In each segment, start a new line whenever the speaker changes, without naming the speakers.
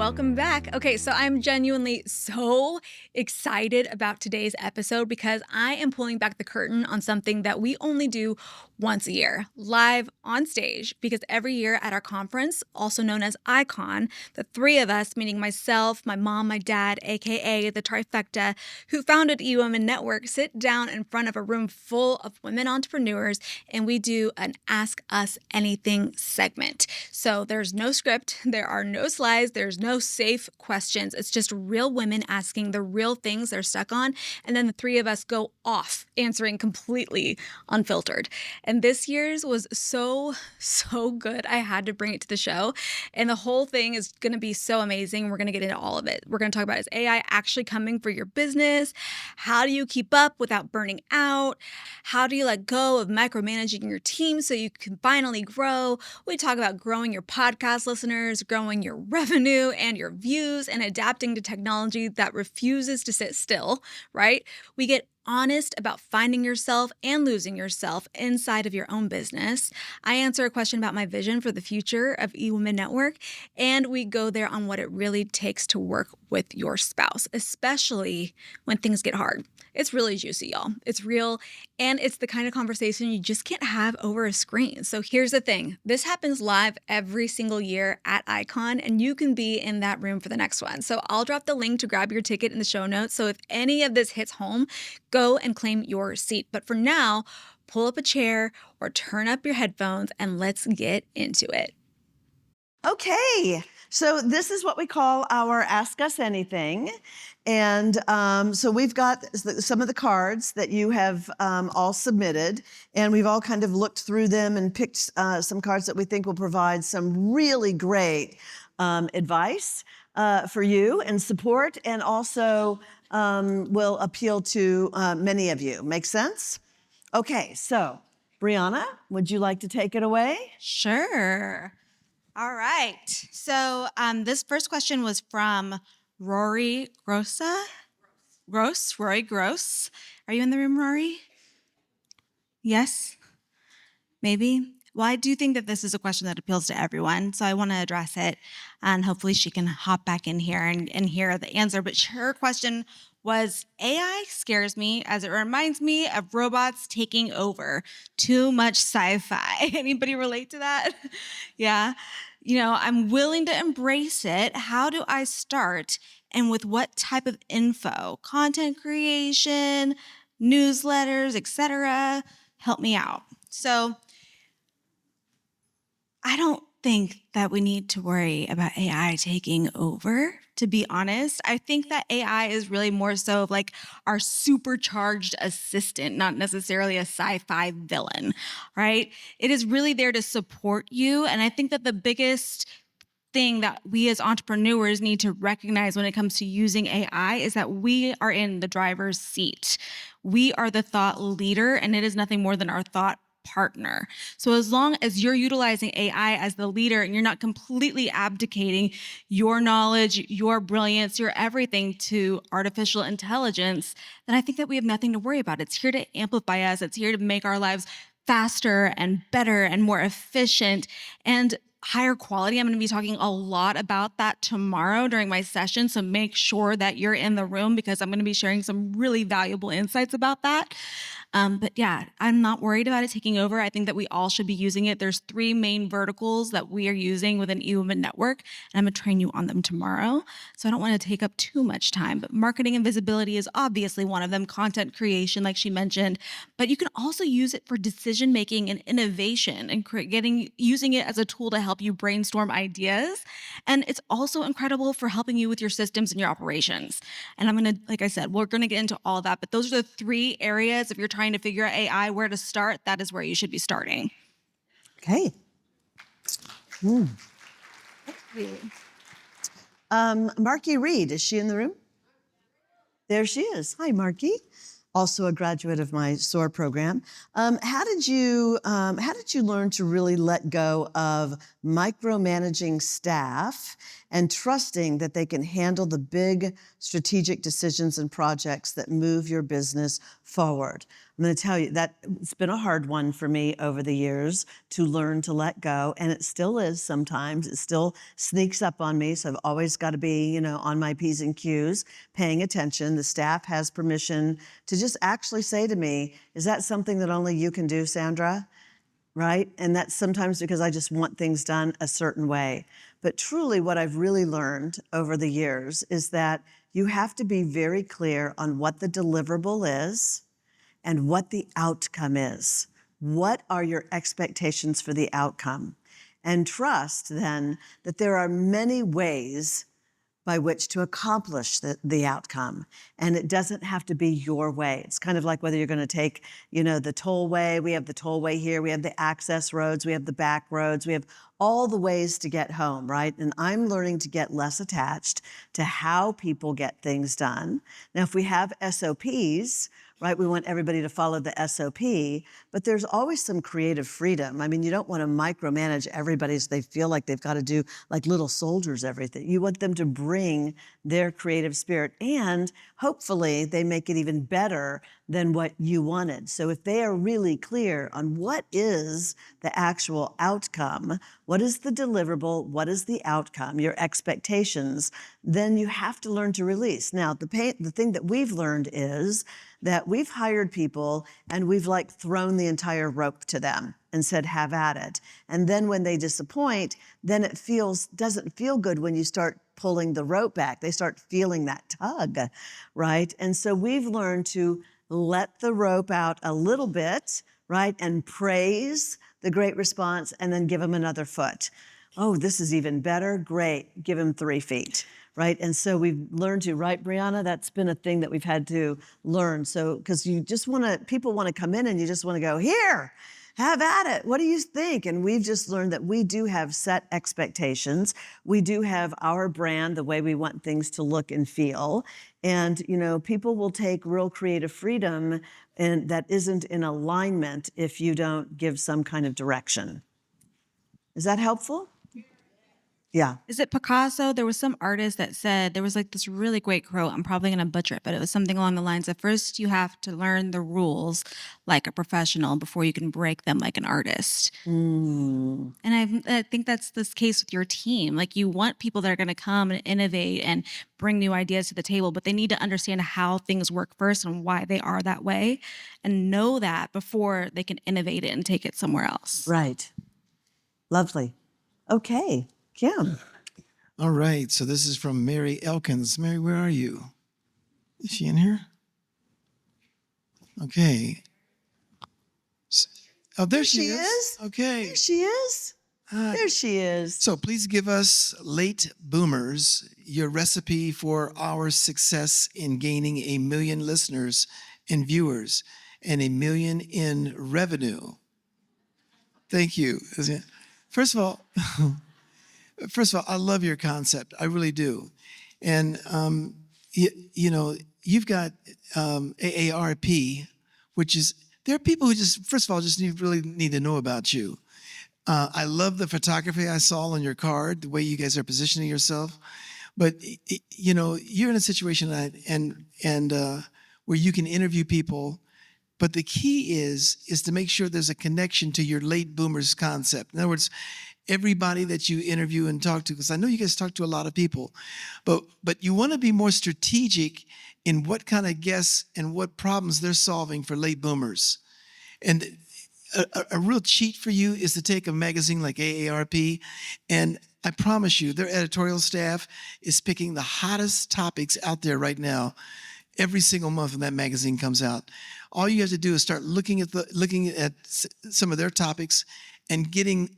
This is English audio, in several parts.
welcome back. Okay, so I'm genuinely so excited about today's episode because I am pulling back the curtain on something that we only do once a year, live on stage, because every year at our conference, also known as Icon, the three of us, meaning myself, my mom, my dad, aka the Trifecta, who founded eWomenNetwork, sit down in front of a room full of women entrepreneurs and we do an Ask Us Anything segment. So there's no script, there are no slides, there's no safe questions. It's just real women asking the real things they're stuck on. And then the three of us go off answering completely unfiltered. And this year's was so good. I had to bring it to the show. And the whole thing is going to be so amazing. We're going to get into all of it. We're going to talk about, is AI actually coming for your business? How do you keep up without burning out? How do you let go of micromanaging your team so you can finally grow? We talk about growing your podcast listeners, growing your revenue and your views, and adapting to technology that refuses to sit still, right? We get honest about finding yourself and losing yourself inside of your own business. I answer a question about my vision for the future of eWomenNetwork, and we go there on what it really takes to work with your spouse, especially when things get hard. It's really juicy, y'all. It's real, and it's the kind of conversation you just can't have over a screen. So here's the thing. This happens live every single year at Icon, and you can be in that room for the next one. So I'll drop the link to grab your ticket in the show notes. So if any of this hits home, go and claim your seat. But for now, pull up a chair or turn up your headphones and let's get into it.
Okay, so this is what we call our Ask Us Anything. And so we've got some of the cards that you have all submitted, and we've all kind of looked through them and picked some cards that we think will provide some really great advice for you and support, and also will appeal to many of you. Make sense? Okay, so Briana, would you like to take it away?
Sure. All right. So this first question was from Rory Gross. Rory Gross. Are you in the room, Rory? Yes? Maybe? Well, I do think that this is a question that appeals to everyone, so I want to address it, and hopefully she can hop back in here and hear the answer. But her question was, AI scares me as it reminds me of robots taking over. Too much sci-fi. Anybody relate to that? Yeah. You know, I'm willing to embrace it. How do I start? And with what type of info? Content creation, newsletters, etc. Help me out. So I don't think that we need to worry about AI taking over, to be honest. I think that AI is really more so of like our supercharged assistant, not necessarily a sci-fi villain, right? It is really there to support you. And I think that the biggest thing that we as entrepreneurs need to recognize when it comes to using AI is that we are in the driver's seat. We are the thought leader, and it is nothing more than our thought partner. So as long as you're utilizing AI as the leader and you're not completely abdicating your knowledge, your brilliance, your everything to artificial intelligence, then I think that we have nothing to worry about. It's here to amplify us. It's here to make our lives faster and better and more efficient and higher quality. I'm going to be talking a lot about that tomorrow during my session. So make sure that you're in the room because I'm going to be sharing some really valuable insights about that. But yeah, I'm not worried about it taking over. I think that we all should be using it. There's 3 main verticals that we are using within eWomenNetwork, and I'm going to train you on them tomorrow. So I don't want to take up too much time, but marketing and visibility is obviously one of them, content creation, like she mentioned, but you can also use it for decision-making and innovation and using it as a tool to help you brainstorm ideas. And it's also incredible for helping you with your systems and your operations. And I'm going to, like I said, we're going to get into all of that, but those are the 3 areas if you're trying to figure out AI, where to start, that is where you should be starting.
Okay. Marky Reed, is she in the room? There she is. Hi, Marky. Also a graduate of my SOAR program. How did you learn to really let go of micromanaging staff and trusting that they can handle the big strategic decisions and projects that move your business forward. I'm going to tell you that it's been a hard one for me over the years to learn to let go, and it still is sometimes. It still sneaks up on me, so I've always got to be, on my P's and Q's, paying attention. The staff has permission to just actually say to me, is that something that only you can do, Sandra? Right? And that's sometimes because I just want things done a certain way. But truly what I've really learned over the years is that you have to be very clear on what the deliverable is and what the outcome is. What are your expectations for the outcome? And trust then that there are many ways by which to accomplish the outcome. And it doesn't have to be your way. It's kind of like whether you're going to take, the tollway. We have the tollway here. We have the access roads. We have the back roads. We have all the ways to get home, right? And I'm learning to get less attached to how people get things done. Now, if we have SOPs, right, we want everybody to follow the SOP, but there's always some creative freedom. I mean, you don't want to micromanage everybody so they feel like they've got to do like little soldiers everything. You want them to bring their creative spirit, and hopefully they make it even better than what you wanted. So if they are really clear on what is the actual outcome, what is the deliverable, what is the outcome, your expectations, then you have to learn to release. Now, the thing that we've learned is that we've hired people and we've thrown the entire rope to them and said, have at it. And then when they disappoint, then it doesn't feel good when you start pulling the rope back. They start feeling that tug, right? And so we've learned to let the rope out a little bit, right? And praise the great response and then give them another foot. Oh, this is even better. Great. Give them 3 feet. Right? And so we've learned to, right, Briana? That's been a thing that we've had to learn. So, because people want to come in and you just want to go, here, have at it. What do you think? And we've just learned that we do have set expectations. We do have our brand, the way we want things to look and feel. And, people will take real creative freedom and that isn't in alignment if you don't give some kind of direction. Is that helpful? Yeah.
Is it Picasso? There was some artist that said, there was this really great quote. I'm probably going to butcher it, but it was something along the lines of, first you have to learn the rules like a professional before you can break them like an artist.
Mm.
And I think that's this case with your team. You want people that are going to come and innovate and bring new ideas to the table, but they need to understand how things work first and why they are that way and know that before they can innovate it and take it somewhere else.
Right. Lovely. Okay. Kym.
All right, so this is from Mary Elkins. Mary, where are you? Is she in here? Okay. Oh, there she is. Okay.
There she is. There she is.
So please give us late boomers your recipe for our success in gaining 1 million listeners and viewers and 1 million in revenue. Thank you. First of all, I love your concept. I really do. And, you've got AARP, which is, there are people who just, first of all, just really need to know about you. I love the photography I saw on your card, the way you guys are positioning yourself. But, you're in a situation where you can interview people. But the key is to make sure there's a connection to your late boomers concept. In other words, everybody that you interview and talk to, because I know you guys talk to a lot of people, but you want to be more strategic in what kind of guests and what problems they're solving for late boomers. And a real cheat for you is to take a magazine like AARP, and I promise you, their editorial staff is picking the hottest topics out there right now. Every single month when that magazine comes out, all you have to do is start looking at some of their topics and getting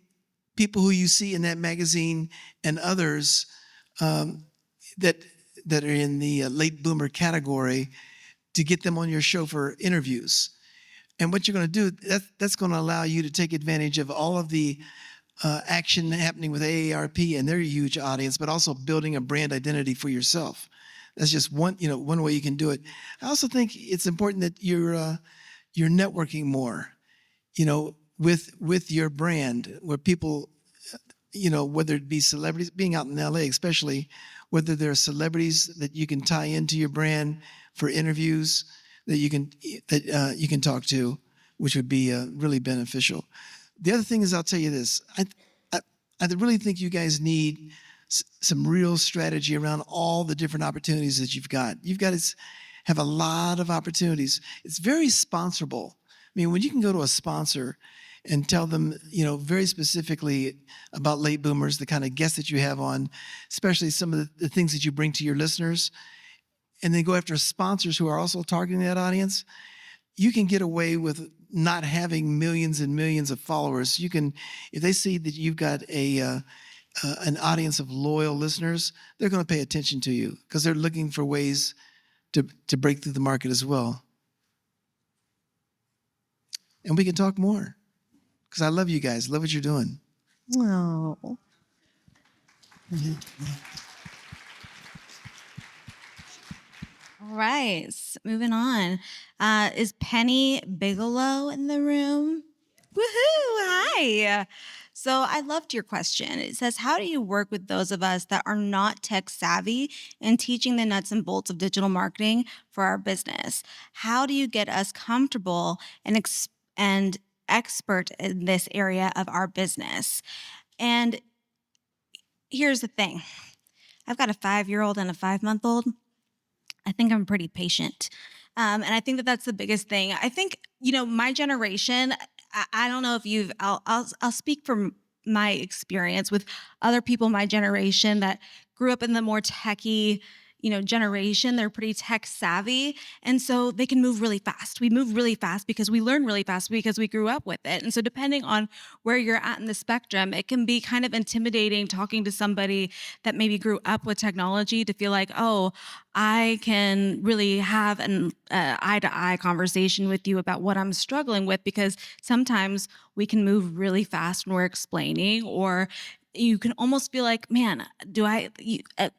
people who you see in that magazine and others that are in the late boomer category to get them on your show for interviews. And what you're going to do, that's going to allow you to take advantage of all of the action happening with AARP and their huge audience, but also building a brand identity for yourself. That's just one way you can do it. I also think it's important that you're networking more, with your brand, where people, whether it be celebrities, being out in LA especially, whether there are celebrities that you can tie into your brand for interviews that you can talk to, which would be really beneficial. The other thing is, I'll tell you this, I really think you guys need some real strategy around all the different opportunities that you've got. You've got to have a lot of opportunities. It's very sponsorable. I mean, when you can go to a sponsor and tell them, very specifically about late boomers, the kind of guests that you have on, especially some of the things that you bring to your listeners, and then go after sponsors who are also targeting that audience, you can get away with not having millions and millions of followers. You can, if they see that you've got an audience of loyal listeners, they're going to pay attention to you because they're looking for ways to break through the market as well. And we can talk more because I love you guys. Love what you're doing.
Oh.
All right, moving on. Is Penny Bigelow in the room? Woohoo! Hi. So I loved your question. It says, how do you work with those of us that are not tech savvy in teaching the nuts and bolts of digital marketing for our business? How do you get us comfortable and expert in this area of our business? And here's the thing. I've got a 5-year-old and a 5-month-old. I think I'm pretty patient. And I think that that's the biggest thing. I think, my generation, I don't know if I'll speak from my experience with other people my generation that grew up in the more techie, generation. They're pretty tech savvy. And so they can move really fast. We move really fast because we learn really fast because we grew up with it. And so depending on where you're at in the spectrum, it can be kind of intimidating talking to somebody that maybe grew up with technology to feel like, oh, I can really have an eye-to-eye conversation with you about what I'm struggling with, because sometimes we can move really fast when we're explaining, or you can almost feel like, man,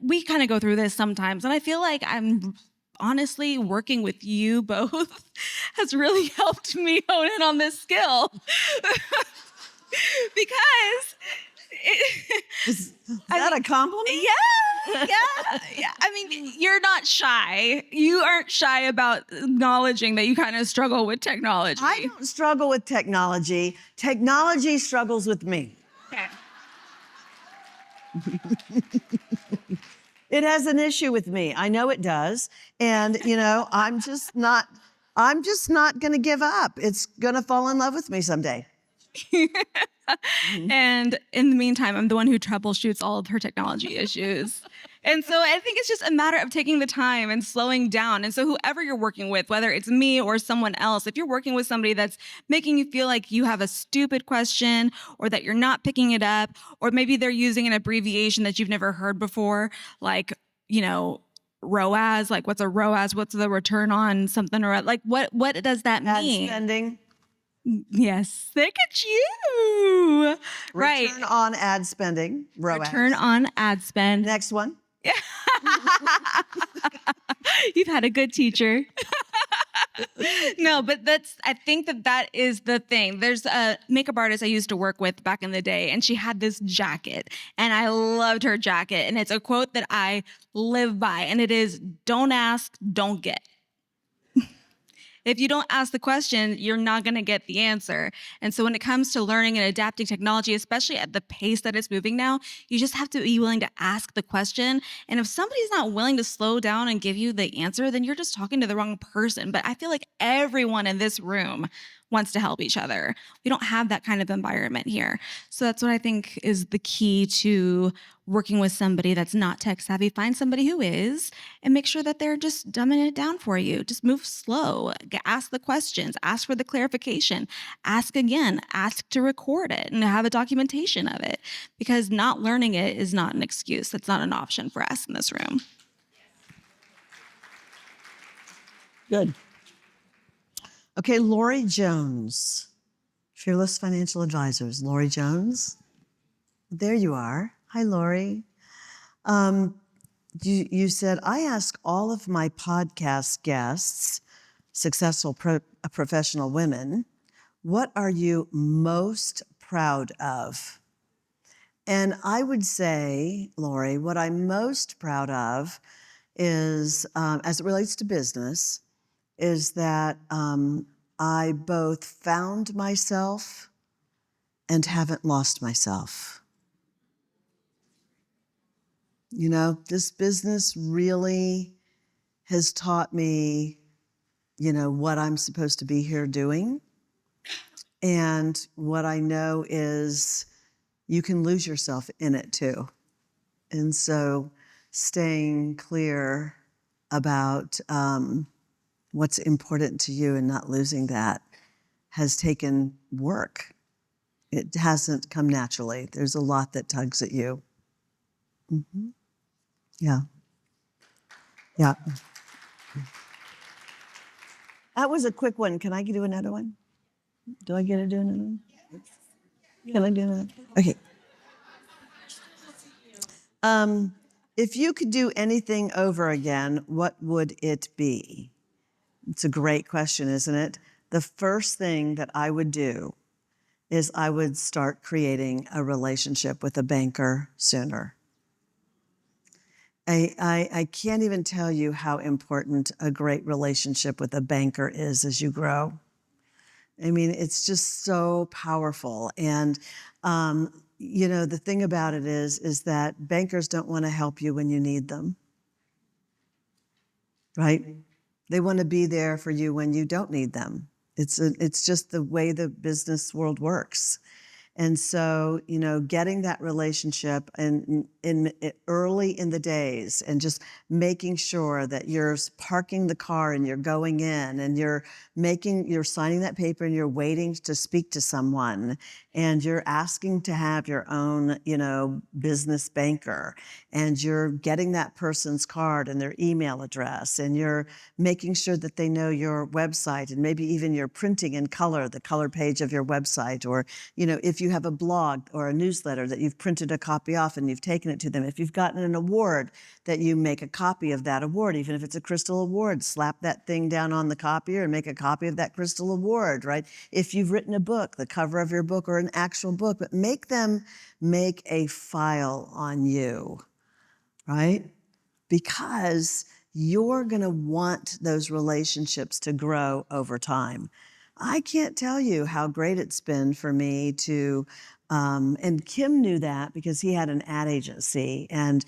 we kind of go through this sometimes. And I feel like I'm honestly working with you both has really helped me hone in on this skill. Because
Is that a compliment?
Yeah. I mean, you're not shy. You aren't shy about acknowledging that you kind of struggle with technology.
I don't struggle with technology. Technology struggles with me.
Okay.
It has an issue with me. I know it does. And, I'm just not going to give up. It's going to fall in love with me someday.
And in the meantime, I'm the one who troubleshoots all of her technology issues. And so I think it's just a matter of taking the time and slowing down. And so whoever you're working with, whether it's me or someone else, if you're working with somebody that's making you feel like you have a stupid question, or that you're not picking it up, or maybe they're using an abbreviation that you've never heard before, like, ROAS, like what's a ROAS? What's the return on something? Or like, what does that mean?
Ad spending.
Yes, look at you. Right.
Return on ad spending. ROAS.
Return on ad spend.
Next one.
You've had a good teacher. No, but I think that is the thing. There's a makeup artist I used to work with back in the day, and she had this jacket, and I loved her jacket. And it's a quote that I live by, and it is, don't ask, don't get. If you don't ask the question, you're not going to get the answer. And so when it comes to learning and adapting technology, especially at the pace that it's moving now, you just have to be willing to ask the question. And if somebody's not willing to slow down and give you the answer, then you're just talking to the wrong person. But I feel like everyone in this room wants to help each other. We don't have that kind of environment here. So that's what I think is the key to working with somebody that's not tech savvy. Find somebody who is, and make sure that they're just dumbing it down for you. Just move slow. Ask the questions. Ask for the clarification. Ask again. Ask to record it and have a documentation of it, because not learning it is not an excuse. That's not an option for us in this room.
Good. Okay, Lori Jones, Fearless Financial Advisors. Lori Jones, there you are. Hi, Lori. You said, I ask all of my podcast guests, successful professional women, what are you most proud of? And I would say, Lori, what I'm most proud of is, as it relates to business, is that I both found myself and haven't lost myself. You know, this business really has taught me, you know, what I'm supposed to be here doing. And what I know is you can lose yourself in it too. And so staying clear about what's important to you and not losing that has taken work. It hasn't come naturally. There's a lot that tugs at you. Mm-hmm. Yeah. Yeah. That was a quick one. Can I do another one? Do I get to do another one? Can I do another? Okay. If you could do anything over again, what would it be? It's a great question, isn't it? The first thing that I would do is I would start creating a relationship with a banker sooner. I can't even tell you how important a great relationship with a banker is as you grow. I mean, it's just so powerful. And, you know, the thing about it is that bankers don't want to help you when you need them, right? They want to be there for you when you don't need them. It's just the way the business world works. And so, you know, getting that relationship in early in the days and just making sure that you're parking the car and you're going in and you're signing that paper and you're waiting to speak to someone and you're asking to have your own, you know, business banker and you're getting that person's card and their email address and you're making sure that they know your website and maybe even you're printing in color, the color page of your website, or, you know, if you have a blog or a newsletter that you've printed a copy off and you've taken it to them. If you've gotten an award, that you make a copy of that award, even if it's a crystal award, slap that thing down on the copier and make a copy of that crystal award, right? If you've written a book, the cover of your book or an actual book, but make them make a file on you, right? Because you're going to want those relationships to grow over time. I can't tell you how great it's been for me to, and Kym knew that because he had an ad agency and,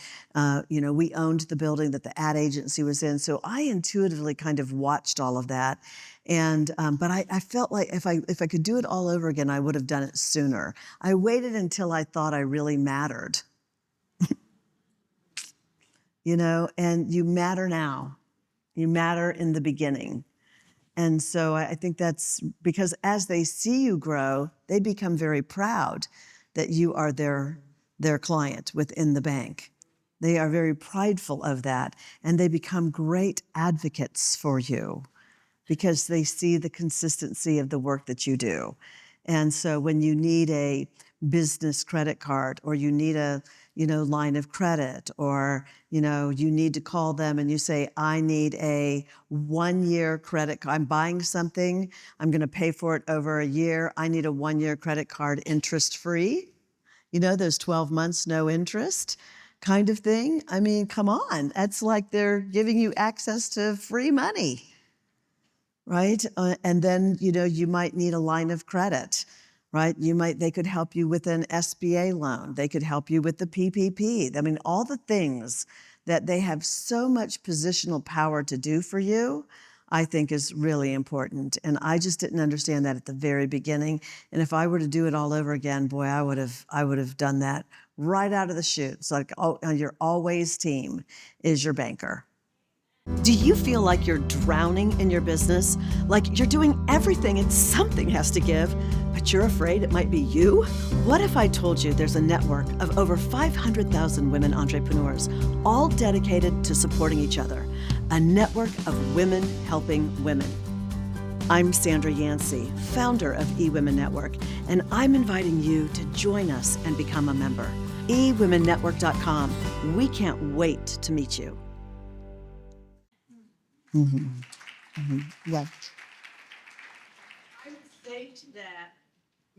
you know, we owned the building that the ad agency was in. So I intuitively kind of watched all of that. And, but I felt like if I could do it all over again, I would have done it sooner. I waited until I thought I really mattered. You know, and you matter now. You matter in the beginning. And so I think that's because as they see you grow, they become very proud that you are their client within the bank. They are very prideful of that, and they become great advocates for you because they see the consistency of the work that you do. And so when you need a business credit card or you need a, you know, line of credit or, you know, you need to call them and you say, I need a 1-year credit card. I'm buying something. I'm going to pay for it over a year. I need a 1-year credit card interest-free. You know, those 12 months, no interest kind of thing. I mean, come on. That's like they're giving you access to free money. Right? And then, you know, you might need a line of credit, right? They could help you with an SBA loan. They could help you with the PPP. I mean, all the things that they have so much positional power to do for you, I think is really important. And I just didn't understand that at the very beginning. And if I were to do it all over again, boy, I would have done that right out of the chute. It's like, oh, your always team is your banker. Do you feel like you're drowning in your business? Like you're doing everything and something has to give, but you're afraid it might be you? What if I told you there's a network of over 500,000 women entrepreneurs, all dedicated to supporting each other, a network of women helping women? I'm Sandra Yancey, founder of eWomenNetwork, and I'm inviting you to join us and become a member. eWomenNetwork.com. We can't wait to meet you. Yeah. I would say to that,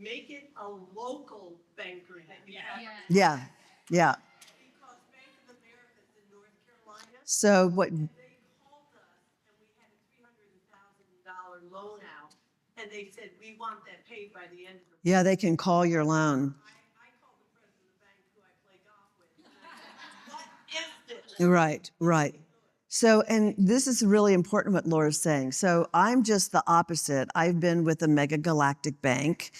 make it a local banker that you have.
Yeah, yeah.
Because Bank of America's in North Carolina.
So what?
They called us and we had a $300,000 loan out. And they said, we want that paid by the end of the.
Yeah, they can call your loan.
I called the president of the bank who I play golf with. And I said, what is this?
Right, right. So, and this is really important what Laura's saying. So I'm just the opposite. I've been with a mega galactic bank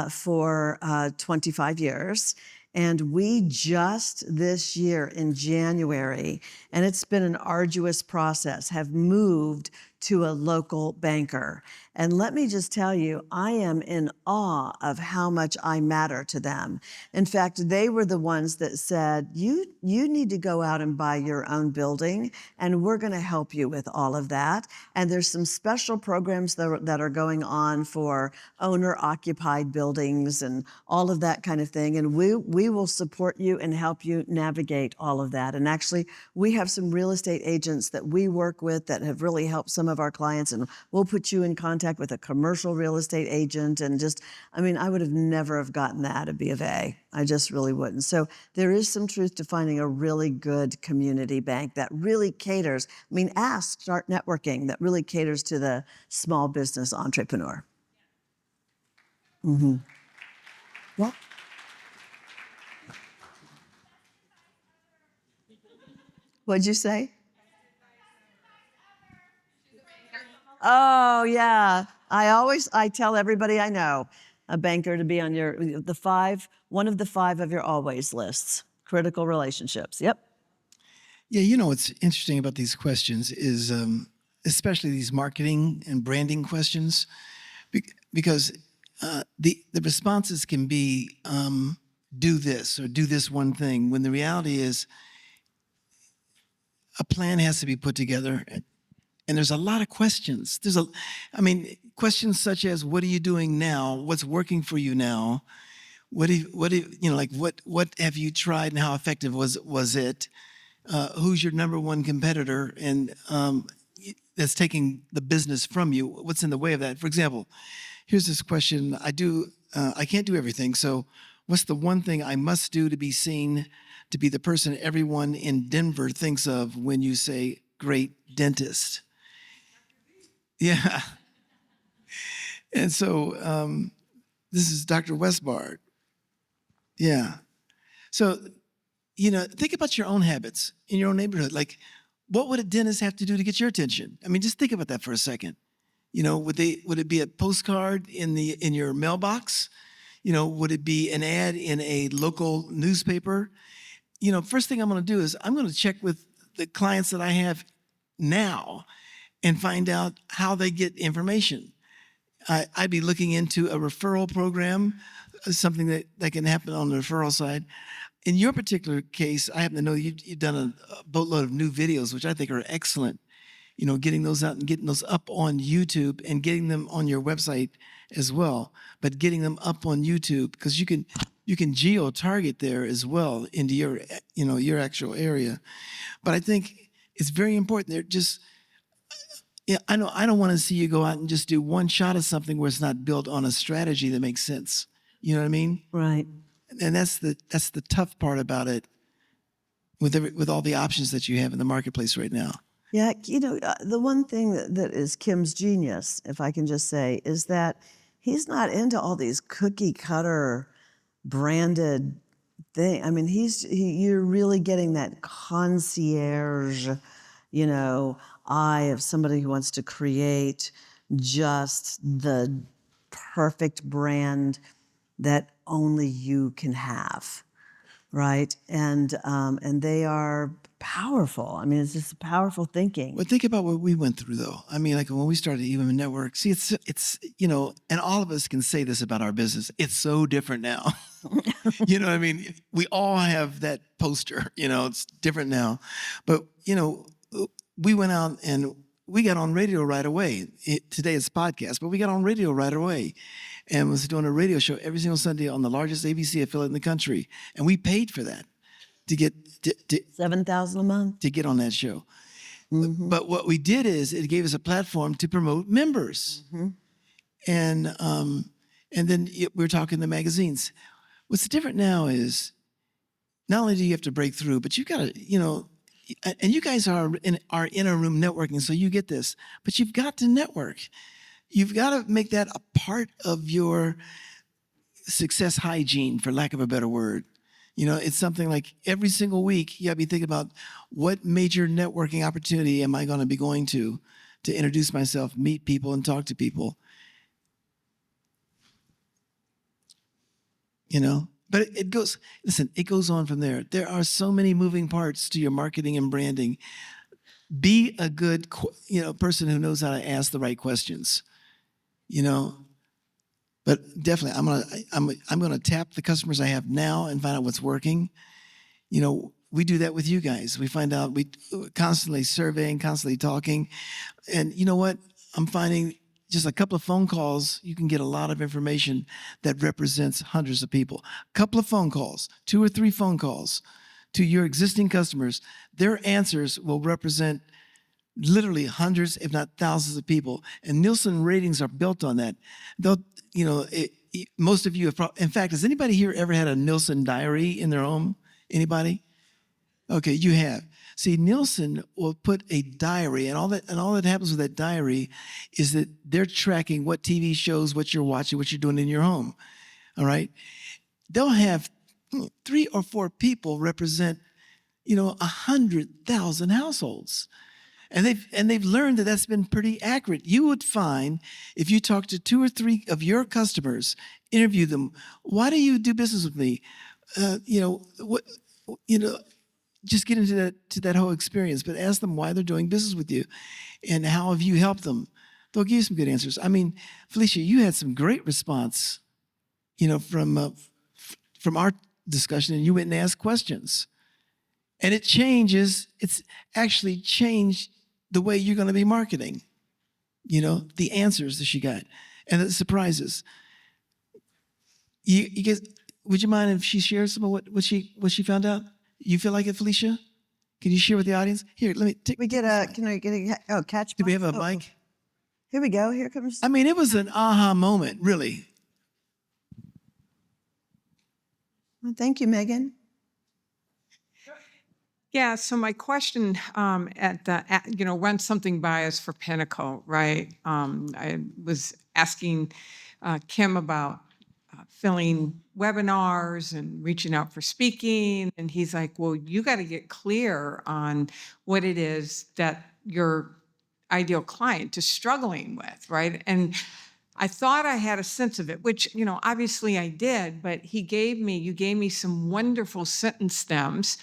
for 25 years. And we just this year in January, and it's been an arduous process, have moved to a local banker. And let me just tell you, I am in awe of how much I matter to them. In fact, they were the ones that said, you need to go out and buy your own building, and we're going to help you with all of that. And there's some special programs that are going on for owner-occupied buildings and all of that kind of thing. And we will support you and help you navigate all of that. And actually, we have some real estate agents that we work with that have really helped some of our clients, and we'll put you in contact with a commercial real estate agent. And just, I mean, I would have never have gotten that at B of A. I just really wouldn't. So there is some truth to finding a really good community bank that really caters. I mean, ask Start Networking, that really caters to the small business entrepreneur. Mm-hmm. Well, what'd you say? Oh, yeah. I tell everybody I know, a banker to be on one of the five of your always lists. Critical relationships. Yep.
Yeah, you know what's interesting about these questions is, especially these marketing and branding questions, because the responses can be do this or do this one thing, when the reality is a plan has to be put together. And there's a lot of questions. Questions such as, what are you doing now? What's working for you now? What have you tried and how effective was it? Who's your number one competitor and that's taking the business from you? What's in the way of that? For example, here's this question. I can't do everything. So what's the one thing I must do to be seen, to be the person everyone in Denver thinks of when you say great dentist? Yeah. And so this is Dr. Westbard. Yeah. So, think about your own habits in your own neighborhood. Like, what would a dentist have to do to get your attention? I mean, just think about that for a second. Would it be a postcard in your mailbox? Would it be an ad in a local newspaper? First thing I'm going to do is I'm going to check with the clients that I have now and find out how they get information. I'd be looking into a referral program, something that can happen on the referral side. In your particular case, I happen to know you've done a boatload of new videos, which I think are excellent. Getting those out and getting those up on YouTube and getting them on your website as well. But getting them up on YouTube, because you can geo-target there as well into your actual area. But I think it's very important. I don't want to see you go out and just do one shot of something where it's not built on a strategy that makes sense. You know what I mean?
Right.
And that's the tough part about it, with all the options that you have in the marketplace right now.
Yeah, the one thing that is Kym's genius, if I can just say, is that he's not into all these cookie cutter branded thing. I mean, you're really getting that concierge, eye of somebody who wants to create just the perfect brand that only you can have, right? And they are powerful. I mean, it's just powerful thinking.
Well, think about what we went through, though. I mean, like when we started eWomenNetwork, see, it's and all of us can say this about our business. It's so different now. You know what I mean? We all have that poster, it's different now. But, we went out and we got on radio right away. Today it's podcast, but we got on radio right away and was doing a radio show every single Sunday on the largest ABC affiliate in the country. And we paid for that to get
$7,000 a month
to get on that show.
Mm-hmm.
But what we did is it gave us a platform to promote members.
Mm-hmm.
And then we're talking the magazines. What's different now is not only do you have to break through, but you've got to, and you guys are in a room networking, so you get this, but you've got to network. You've got to make that a part of your success hygiene, for lack of a better word. It's something like every single week, you got to be thinking about what major networking opportunity am I going to be going to introduce myself, meet people, and talk to people. But it goes on from there. There are so many moving parts to your marketing and branding. Be a good, person who knows how to ask the right questions, But definitely, I'm gonna tap the customers I have now and find out what's working. We do that with you guys. We find out, we constantly surveying, constantly talking. And you know what? I'm finding just a couple of phone calls, you can get a lot of information that represents hundreds of people. A couple of phone calls, 2 or 3 phone calls to your existing customers, their answers will represent literally hundreds, if not thousands of people. And Nielsen ratings are built on that. Most of you have in fact, has anybody here ever had a Nielsen diary in their home? Anybody? Okay, you have. See, Nielsen will put a diary, and all that happens with that diary is that they're tracking what TV shows, what you're watching, what you're doing in your home. All right? They'll have 3 or 4 people represent, 100,000 households. And they've learned that that's been pretty accurate. You would find if you talk to 2 or 3 of your customers, interview them, why do you do business with me? Just get into that whole experience, but ask them why they're doing business with you and how have you helped them. They'll give you some good answers. I mean, Felicia, you had some great response, from our discussion, and you went and asked questions. And it's actually changed the way you're going to be marketing, the answers that she got and the surprises. You guys, would you mind if she shares some of what she found out? You feel like it, Felicia? Can you share with the audience? Here, let me take.
Can I get a catch?
Do we have a mic?
Here we go. Here comes.
I mean, it was an aha moment, really.
Well, thank you, Megan.
Yeah, so my question run something by us for Pinnacle, right? I was asking Kym about filling webinars and reaching out for speaking. And he's like, well, you got to get clear on what it is that your ideal client is struggling with, right? And I thought I had a sense of it, which, obviously I did, but you gave me some wonderful sentence stems.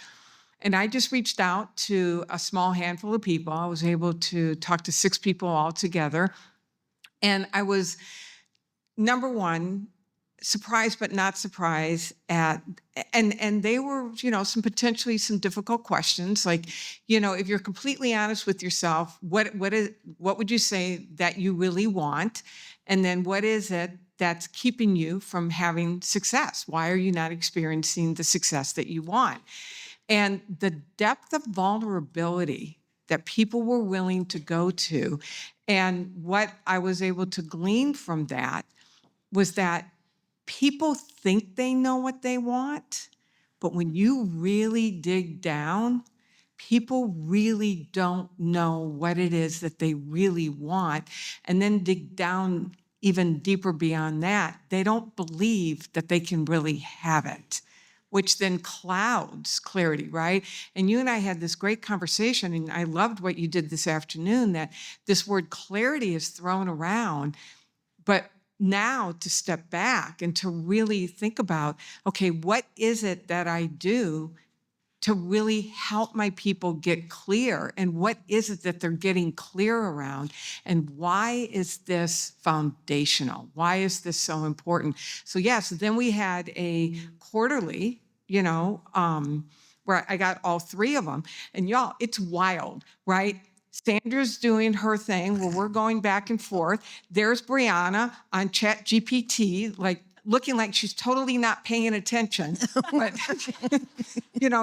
And I just reached out to a small handful of people. I was able to talk to 6 people all together. And I was, number one, surprised but not surprised at, and they were, potentially some difficult questions. Like, if you're completely honest with yourself, what would you say that you really want? And then what is it that's keeping you from having success? Why are you not experiencing the success that you want? And the depth of vulnerability that people were willing to go to, and what I was able to glean from that was that people think they know what they want, but when you really dig down, people really don't know what it is that they really want. And then dig down even deeper beyond that, they don't believe that they can really have it, which then clouds clarity, right? And you and I had this great conversation, and I loved what you did this afternoon, that this word clarity is thrown around, but now to step back and to really think about, okay, what is it that I do to really help my people get clear? And what is it that they're getting clear around? And why is this foundational? Why is this so important? So yes, then we had a quarterly, where I got all 3 of them. And y'all, it's wild, right? Sandra's doing her thing where we're going back and forth. There's Briana on ChatGPT, like looking like she's totally not paying attention, but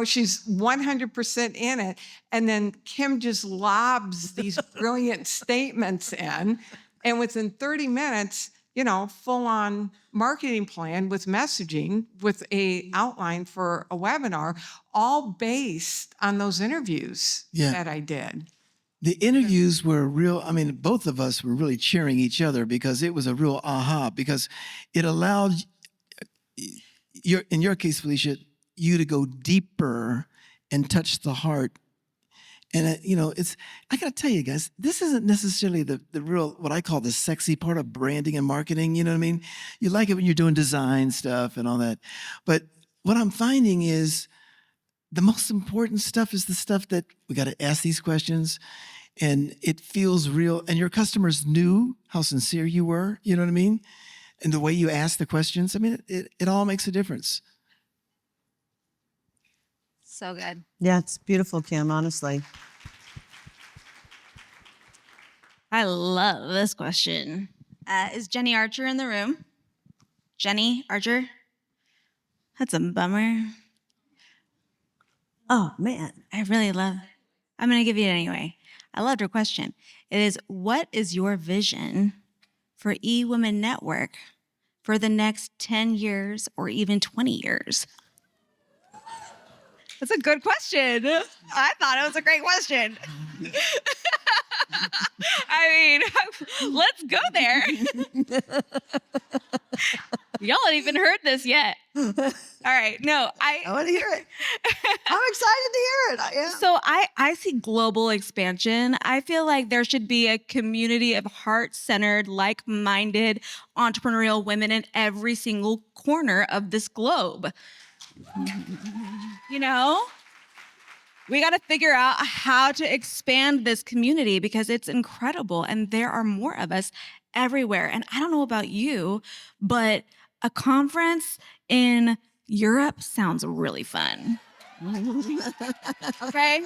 she's 100% in it. And then Kym just lobs these brilliant statements in, and within 30 minutes, full-on marketing plan with messaging, with a outline for a webinar, all based on those interviews that I did.
The interviews were real. I mean, both of us were really cheering each other because it was a real aha, because it allowed in your case, Felicia, you to go deeper and touch the heart. And I gotta tell you guys, this isn't necessarily the real, what I call the sexy part of branding and marketing. You know what I mean? You like it when you're doing design stuff and all that. But what I'm finding is the most important stuff is the stuff that we got to ask these questions, and it feels real. And your customers knew how sincere you were. You know what I mean? And the way you ask the questions. I mean, it all makes a difference.
So good.
Yeah, it's beautiful, Kym, honestly.
I love this question. Is Jenny Archer in the room? Jenny Archer? That's a bummer.
Oh, man.
I'm going to give you it anyway. I loved her question. It is, what is your vision for eWomenNetwork for the next 10 years or even 20 years? That's a good question. I thought it was a great question. I mean, let's go there. Y'all haven't even heard this yet. All right. No,
I want to hear it. I'm excited to hear it. Yeah.
So I see global expansion. I feel like there should be a community of heart-centered, like-minded, entrepreneurial women in every single corner of this globe. You know? We got to figure out how to expand this community because it's incredible. And there are more of us everywhere. And I don't know about you, but a conference in Europe sounds really fun. Okay?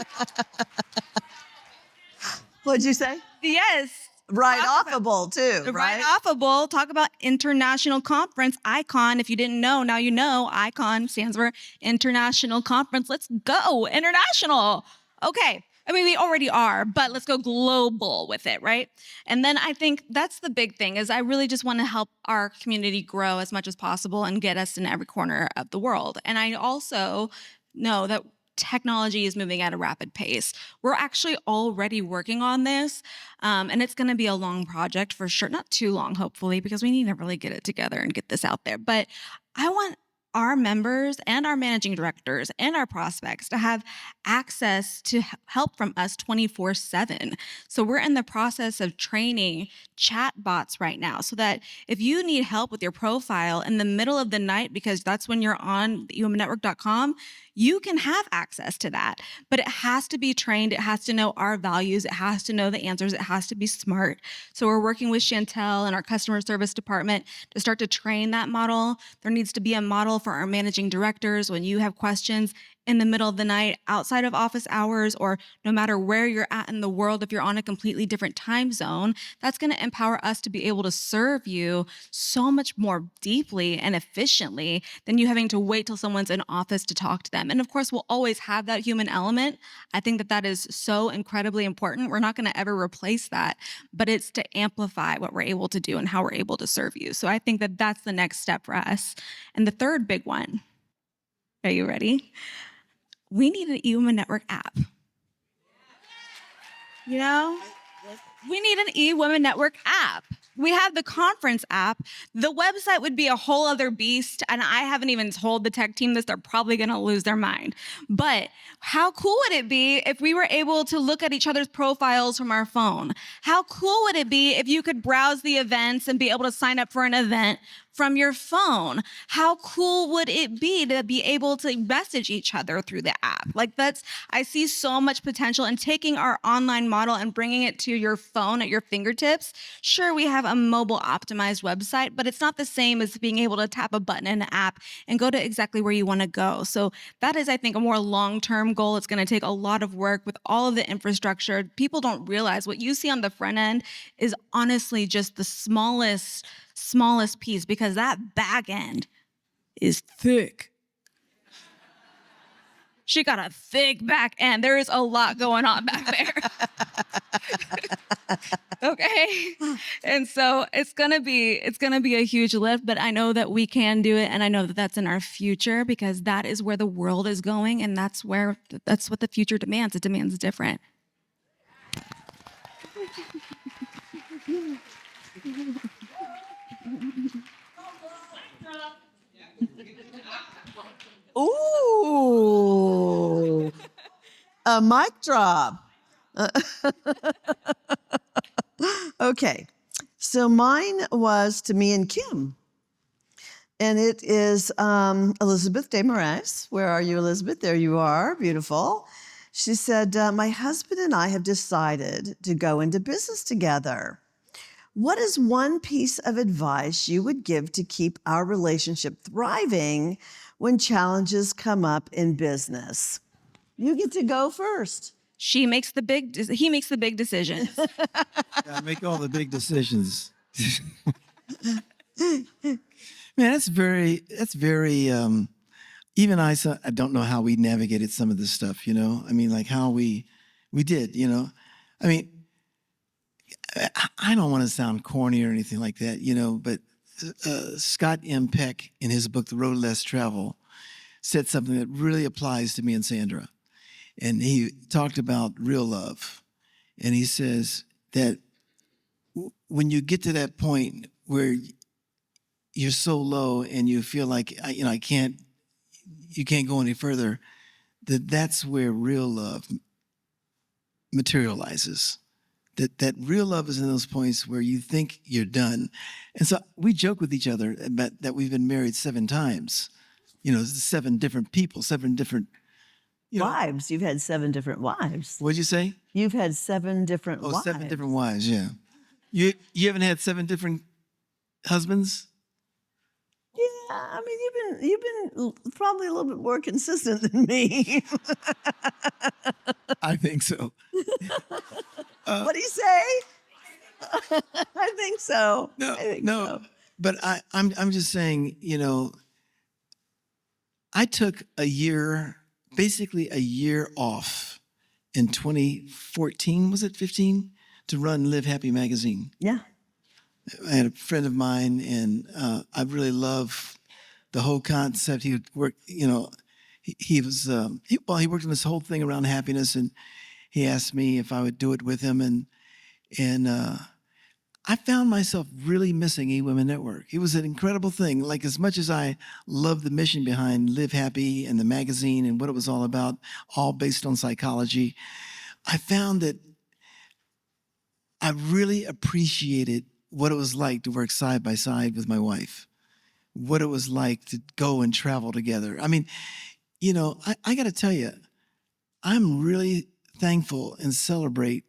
What'd you say?
Yes.
Right-offable too, right?
Right-offable. Talk about international conference. ICON. If you didn't know, now you know. ICON stands for International Conference. Let's go. International. Okay. I mean, we already are, but let's go global with it, right? And then I think that's the big thing is I really just want to help our community grow as much as possible and get us in every corner of the world. And I also know that technology is moving at a rapid pace. We're actually already working on this, and it's going to be a long project for sure. Not too long, hopefully, because we need to really get it together and get this out there. But I want our members and our managing directors and our prospects to have access to help from us 24/7. So we're in the process of training chatbots right now so that if you need help with your profile in the middle of the night, because that's when you're on eWomenNetwork.com, you can have access to that. But it has to be trained. It has to know our values. It has to know the answers. It has to be smart. So we're working with Chantel and our customer service department to start to train that model. There needs to be a model for our managing directors when you have questions in the middle of the night, outside of office hours, or no matter where you're at in the world, if you're on a completely different time zone, that's going to empower us to be able to serve you so much more deeply and efficiently than you having to wait till someone's in office to talk to them. And of course, we'll always have that human element. I think that that is so incredibly important. We're not going to ever replace that, but it's to amplify what we're able to do and how we're able to serve you. So I think that that's the next step for us. And the third big one, are you ready? We need an eWomenNetwork app. You know? We need an eWomenNetwork app. We have the conference app. The website would be a whole other beast, and I haven't even told the tech team this. They're probably going to lose their mind. But how cool would it be if we were able to look at each other's profiles from our phone? How cool would it be if you could browse the events and be able to sign up for an event from your phone? How cool would it be to be able to message each other through the app? Like I see so much potential in taking our online model and bringing it to your phone at your fingertips. Sure, we have a mobile optimized website, but it's not the same as being able to tap a button in an app and go to exactly where you want to go. So that is, I think, a more long-term goal. It's going to take a lot of work with all of the infrastructure. People don't realize what you see on the front end is honestly just the smallest piece, because that back end is thick.
She got a thick back end. There is a lot going on back there. Okay. And so it's gonna be a huge lift, but I know that we can do it, and I know that that's in our future because that is where the world is going, and that's what the future demands. It demands different.
Ooh, a mic drop. Okay, so mine was to me and Kym. And it is Elizabeth Desmarais. Where are you, Elizabeth? There you are. Beautiful. She said, my husband and I have decided to go into business together. What is one piece of advice you would give to keep our relationship thriving when challenges come up in business? You get to go first.
He makes the big decisions.
I make all the big decisions. Man, that's very, even I don't know how we navigated some of this stuff, you know? I mean, like how we did, you know? I mean, I don't want to sound corny or anything like that, you know, but Scott M. Peck, in his book, The Road Less Traveled, said something that really applies to me and Sandra. And he talked about real love. And he says that when you get to that point where you're so low and you feel like, you can't go any further, that's where real love materializes. That real love is in those points where you think you're done. And so we joke with each other about that we've been married 7 times. 7 different people, 7 different
wives. You've had 7 different wives.
What'd you say?
You've had 7 different wives.
7 different wives, yeah. You haven't had 7 different husbands?
Yeah, I mean, you've been probably a little bit more consistent than me.
I think so.
What do you say? I think so.
No. But I'm just saying, I took basically a year off in 2014, was it 15, to run Live Happy magazine.
Yeah.
I had a friend of mine, and I really love the whole concept. He would work, he worked on this whole thing around happiness, and he asked me if I would do it with him, and I found myself really missing eWomenNetwork. It was an incredible thing. Like, as much as I love the mission behind Live Happy and the magazine and what it was all about, all based on psychology, I found that I really appreciated what it was like to work side by side with my wife, what it was like to go and travel together. I mean, I got to tell you, I'm really thankful and celebrate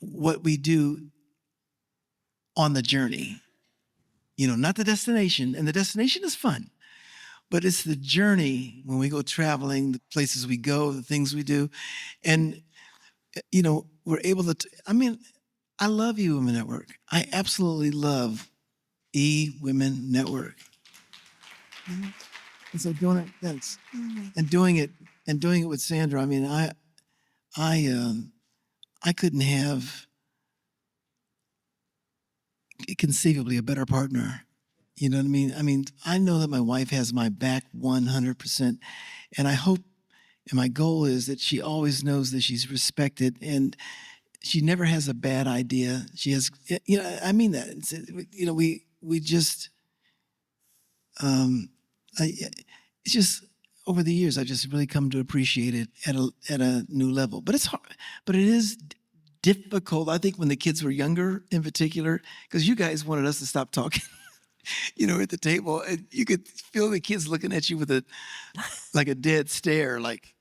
what we do on the journey, not the destination. And the destination is fun, but it's the journey when we go traveling, the places we go, the things we do. And, we're able to, I love eWomenNetwork. I absolutely love eWomenNetwork. And so doing it, thanks. And doing it with Sandra, I couldn't have conceivably a better partner. You know what I mean? I know that my wife has my back 100%. And I hope, and my goal is that she always knows that she's respected and she never has a bad idea. She has, I mean that. It's, we just, it's just, over the years, I've just really come to appreciate it at a new level. But it's hard, but it is difficult, I think, when the kids were younger in particular, because you guys wanted us to stop talking, at the table. And you could feel the kids looking at you with a dead stare, like.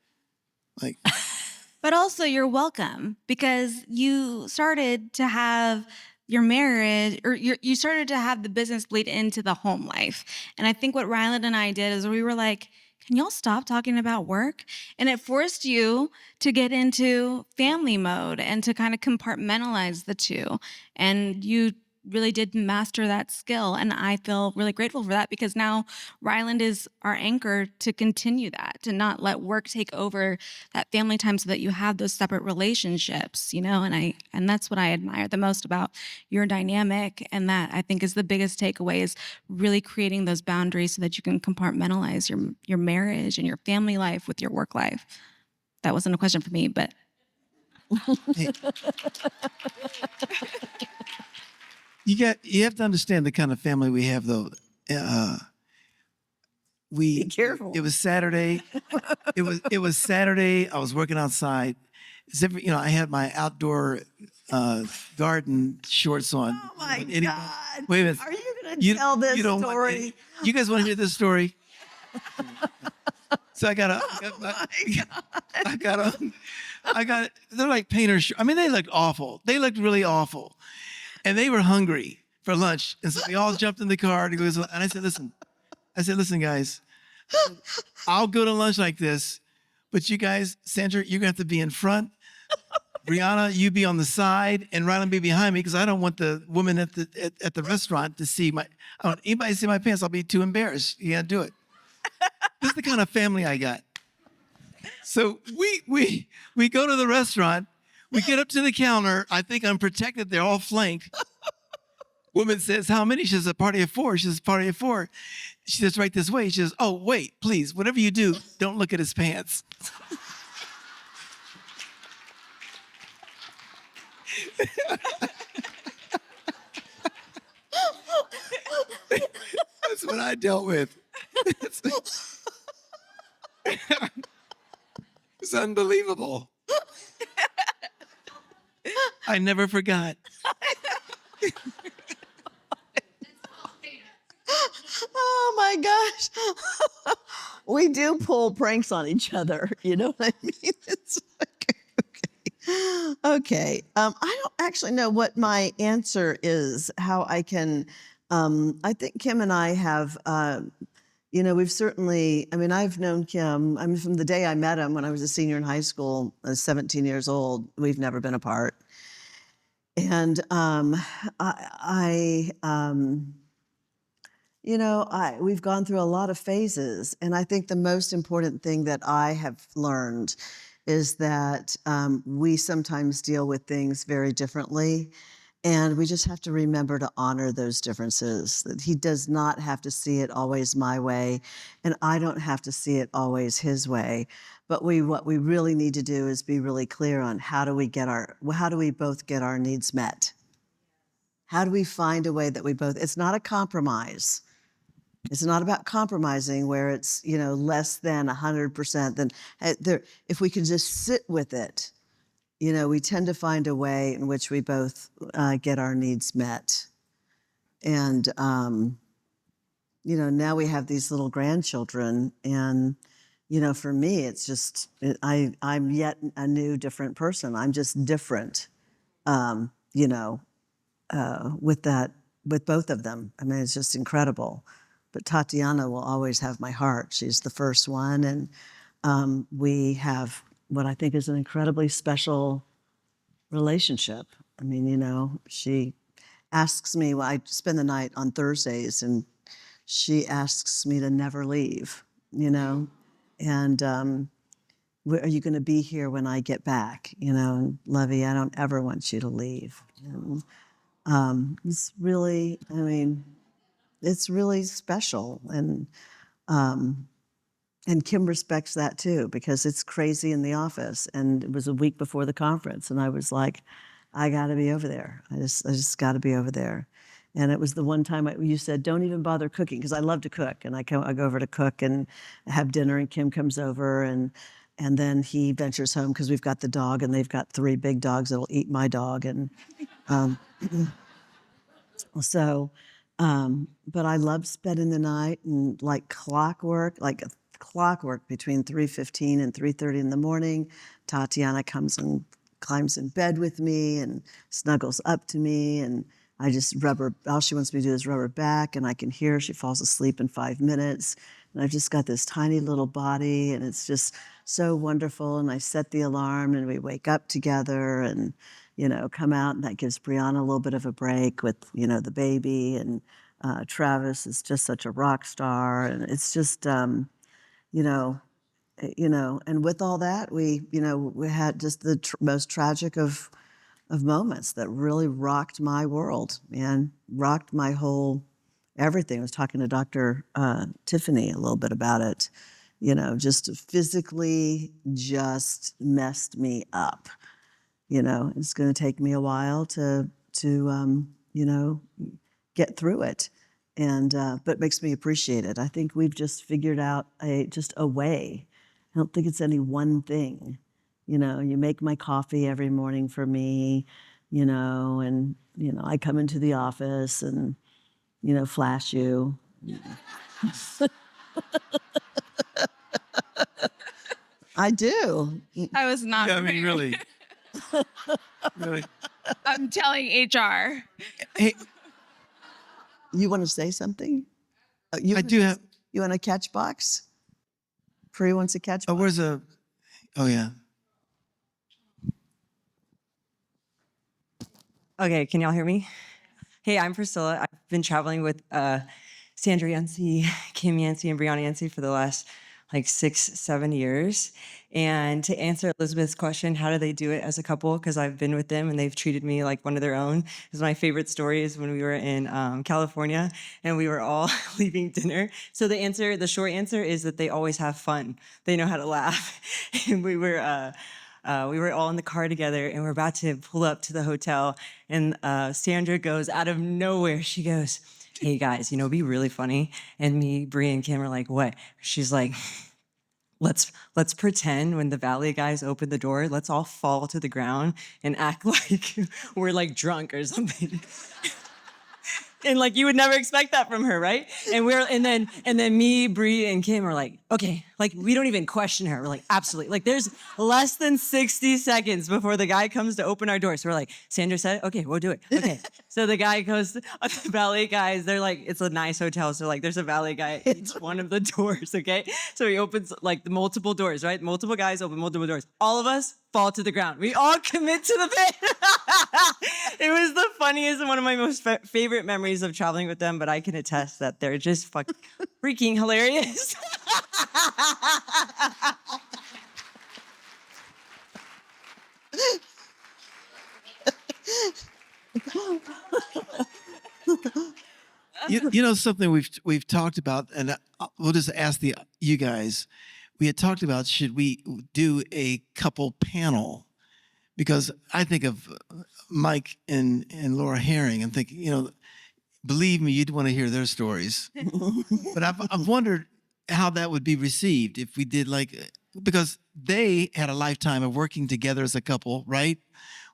But also you're welcome, because you started to have your marriage, or you started to have the business bleed into the home life. And I think what Ryland and I did is we were like, can y'all stop talking about work? And it forced you to get into family mode and to kind of compartmentalize the two. And you really did master that skill. And I feel really grateful for that because now Ryland is our anchor to continue that, to not let work take over that family time so that you have those separate relationships, and that's what I admire the most about your dynamic. And that I think is the biggest takeaway is really creating those boundaries so that you can compartmentalize your marriage and your family life with your work life. That wasn't a question for me, but
Hey, you have to understand the kind of family we have, though.
Be careful.
It was Saturday. It was Saturday. I was working outside. I had my outdoor garden shorts on.
Oh my
But anyway,
God.
wait a minute.
Are you going to tell this
don't want-
story?
you guys want to hear this story? So I got they're like painters. I mean, they looked awful. They looked really awful. And they were hungry for lunch. And so we all jumped in the car and I said, listen, guys, I'll go to lunch like this, but you guys, Sandra, you're gonna have to be in front. Briana, you be on the side, and Rylan be behind me because I don't want the woman at the restaurant to see I don't want anybody to see my pants. I'll be too embarrassed. You can't do it. This is the kind of family I got. So we go to the restaurant. We get up to the counter. I think I'm protected. They're all flanked. Woman says, how many? She says, a party of 4. She says, party of 4. She says, right this way. She says, oh, wait, please, whatever you do, don't look at his pants. That's what I dealt with. It's unbelievable. I never forgot.
Oh my gosh. We do pull pranks on each other. You know what I mean? It's like, okay. Okay. I don't actually know what my answer is, how I can, I think Kym and I have, we've certainly, I've known Kym, from the day I met him when I was a senior in high school, I was 17 years old. We've never been apart. And we've gone through a lot of phases. And I think the most important thing that I have learned is that we sometimes deal with things very differently. And we just have to remember to honor those differences, that he does not have to see it always my way, and I don't have to see it always his way. But what we really need to do is be really clear on how do we both get our needs met? How do we find a way that it's not a compromise. It's not about compromising where it's, less than 100%. Then if we can just sit with it, we tend to find a way in which we both get our needs met. And, now we have these little grandchildren. And, for me, it's just, I'm yet a new, different person. I'm just different, with both of them. It's just incredible. But Tatiana will always have my heart. She's the first one. And we have what I think is an incredibly special relationship. She asks me, I spend the night on Thursdays, and she asks me to never leave, and are you going to be here when I get back? And Levy, I don't ever want you to leave. And, it's really, it's really special. And Kym respects that too, because it's crazy in the office. And it was a week before the conference, and I was like, I got to be over there. I just got to be over there. And it was the one time you said, don't even bother cooking, because I love to cook. And I go over to cook and have dinner, and Kym comes over, and then he ventures home because we've got the dog, and they've got 3 big dogs that'll eat my dog. And but I love spending the night, and like clockwork between 3:15 and 3:30 in the morning, Tatiana comes and climbs in bed with me and snuggles up to me, and I just all she wants me to do is rub her back, and I can hear she falls asleep in 5 minutes. And I've just got this tiny little body, and it's just so wonderful. And I set the alarm, and we wake up together, and come out, and that gives Briana a little bit of a break with, the baby, and Travis is just such a rock star, and it's just, and with all that, we had just the most tragic of moments that really rocked my world, man, rocked my whole everything. I was talking to Dr. Tiffany a little bit about it, just physically just messed me up. It's going to take me a while to get through it, and but it makes me appreciate it. I think we've just figured out just a way. I don't think it's any one thing. You make my coffee every morning for me, and I come into the office and flash you. I do.
I was not.
Yeah, I mean, really. Really.
I'm telling HR.
Hey,
You want to say something?
I do have.
You want a catch box? Pri wants a catch
Oh,
box.
where's a? Oh, yeah.
Okay, can y'all hear me? Hey, I'm Priscilla. I've been traveling with Sandra Yancey, Kym Yancey, and Briana Yancey for the last like 6-7 years. And to answer Elizabeth's question, how do they do it as a couple? Because I've been with them and they've treated me like one of their own. This is my favorite story is when we were in California and we were all leaving dinner. So the short answer is that they always have fun. They know how to laugh. And we were all in the car together and we're about to pull up to the hotel. And Sandra goes out of nowhere. She goes, "Hey guys, it'd be really funny." And me, Bri, and Kym are like, "What?" She's like, let's pretend when the valet guys open the door, let's all fall to the ground and act like we're like drunk or something." And like you would never expect that from her, right? And then me, Bri, and Kym are like, okay, like we don't even question her. We're like, absolutely. Like there's less than 60 seconds before the guy comes to open our door. So we're like, Sandra said, okay, we'll do it. Okay. So the guy goes, the valet guys, they're like, it's a nice hotel. So like there's a valet guy at each one of the doors, okay? So he opens like the multiple doors, right? Multiple guys open multiple doors. All of us fall to the ground. We all commit to the pit. It was the funniest and one of my most favorite memories of traveling with them, but I can attest that they're just freaking hilarious.
Something we've talked about, and we'll just ask you guys. We had talked about, should we do a couple panel? Because I think of Mike and Laura Herring and think, believe me, you'd want to hear their stories. But I've wondered how that would be received if we did because they had a lifetime of working together as a couple, right?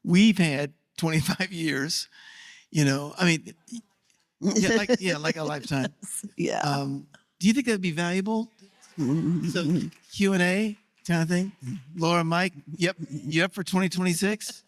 We've had 25 years, I mean, like a lifetime.
Yeah.
Do you think that'd be valuable? So Q&A kind of thing? Laura, Mike, yep, you up for 2026?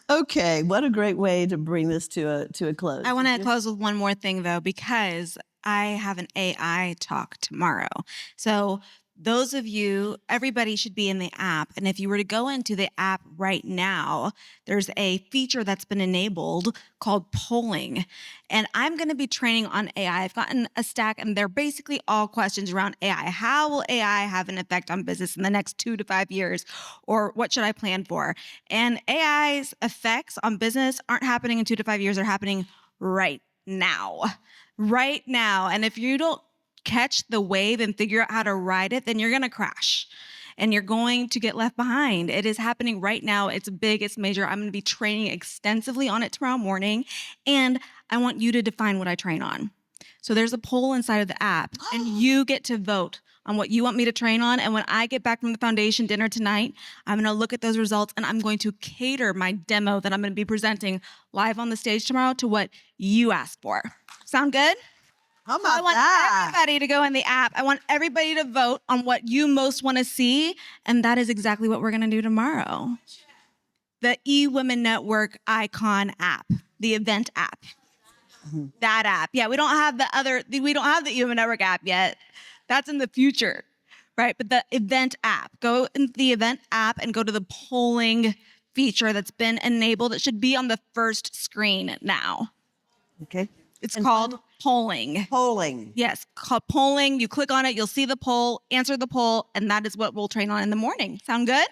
Okay, what a great way to bring this to a close.
I want to close with one more thing, though, because I have an AI talk tomorrow. So those of you, everybody should be in the app. And if you were to go into the app right now, there's a feature that's been enabled called polling. And I'm going to be training on AI. I've gotten a stack, and they're basically all questions around AI. How will AI have an effect on business in the next 2 to 5 years? Or what should I plan for? And AI's effects on business aren't happening in 2 to 5 years. They're happening right now. Right now. And if you don't catch the wave and figure out how to ride it, then you're going to crash and you're going to get left behind. It is happening right now. It's big, it's major. I'm going to be training extensively on it tomorrow morning, and I want you to define what I train on. So there's a poll inside of the app, and you get to vote on what you want me to train on. And when I get back from the foundation dinner tonight, I'm going to look at those results, and I'm going to cater my demo that I'm going to be presenting live on the stage tomorrow to what you asked for. Sound good?
How about
I want everybody to go in the app. I want everybody to vote on what you most want to see. And that is exactly what we're going to do tomorrow. The eWomenNetwork icon app, the event app. That app. Yeah, we don't have the eWomenNetwork app yet. That's in the future, right? But the event app. Go in the event app and go to the polling feature that's been enabled. It should be on the first screen now.
Okay.
It's
And
called polling.
polling.
Yes, called polling. You click on it, you'll see the poll, answer the poll, and that is what we'll train on in the morning. Sound good?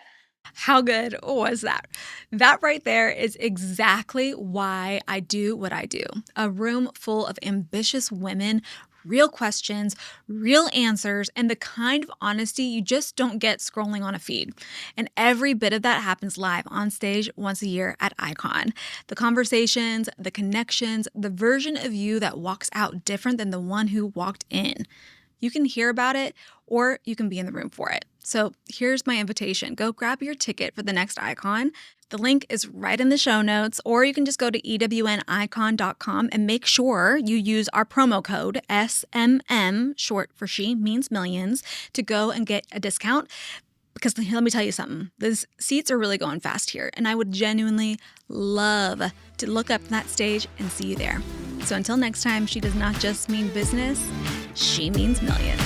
How good was that? That right there is exactly why I do what I do. A room full of ambitious women, real questions, real answers, and the kind of honesty you just don't get scrolling on a feed. And every bit of that happens live on stage once a year at Icon. The conversations, the connections, the version of you that walks out different than the one who walked in. You can hear about it or you can be in the room for it. So here's my invitation. Go grab your ticket for the next Icon. The link is right in the show notes, or you can just go to ewnicon.com and make sure you use our promo code SMM, short for She Means Millions, to go and get a discount. Because let me tell you something, these seats are really going fast here, and I would genuinely love to look up that stage and see you there. So until next time, she does not just mean business, she means millions.